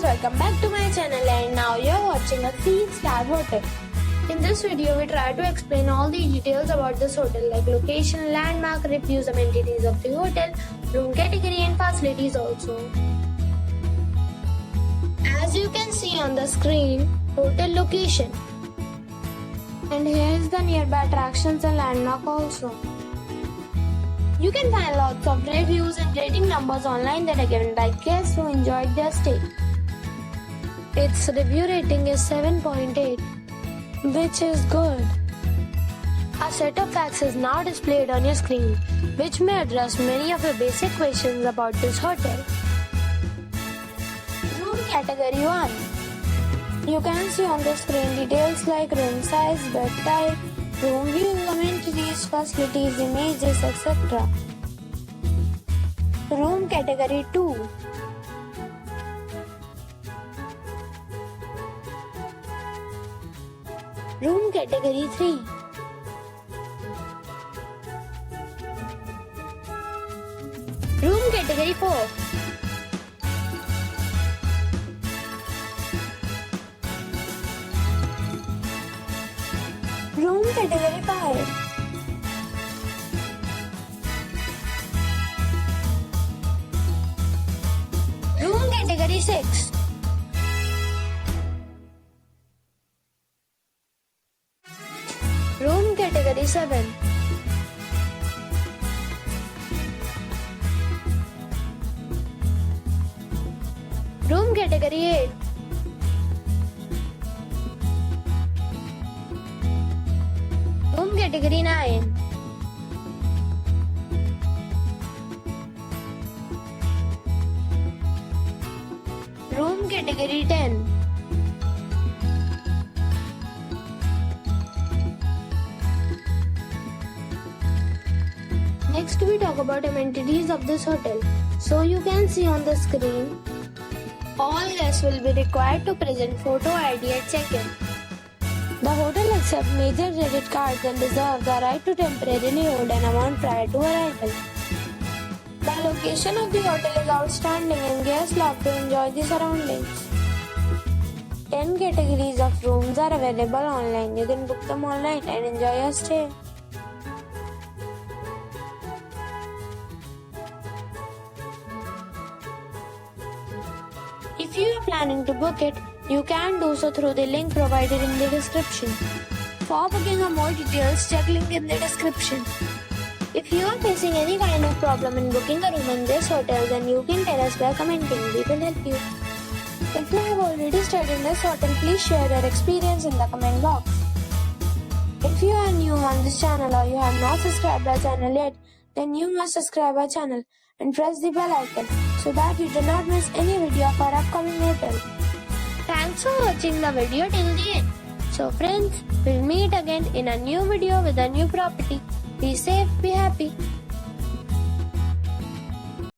welcome back to my channel, and now you're watching a 3-star hotel. In this video, we try to explain all the details about this hotel like location, landmark, reviews, amenities of the hotel, room category and facilities also. As you can see on the screen, hotel location. And here is the nearby attractions and landmark also. You can find lots of reviews and rating numbers online that are given by guests who enjoyed their stay. Its review rating is 7.8, which is good. A set of facts is now displayed on your screen, which may address many of your basic questions about this hotel. Room Category 1. You can see on the screen details like room size, bed type, room view, amenities, facilities, images, etc. Room Category 2. Room Category 3. Room Category 4. Room Category 5. Room Category 6. Room Category 7. Room Category 8. Room Category 9. Room Category 10. Next we talk about amenities of this hotel. So you can see on the screen, all guests will be required to present photo ID at check-in. The hotel accepts major credit cards and reserves the right to temporarily hold an amount prior to arrival. The location of the hotel is outstanding and guests love to enjoy the surroundings. 10 categories of rooms are available online. You can book them online and enjoy your stay. If you are planning to book it, you can do so through the link provided in the description. For booking or more details, check link in the description. If you are facing any kind of problem in booking a room in this hotel, then you can tell us by commenting. We will help you. If you have already stayed in this hotel, please share your experience in the comment box. If you are new on this channel or you have not subscribed our channel yet, then you must subscribe our channel and press the bell icon so that you do not miss any video of our upcoming hotel. Thanks for watching the video till the end. So friends, we'll meet again in a new video with a new property. Be safe, be happy.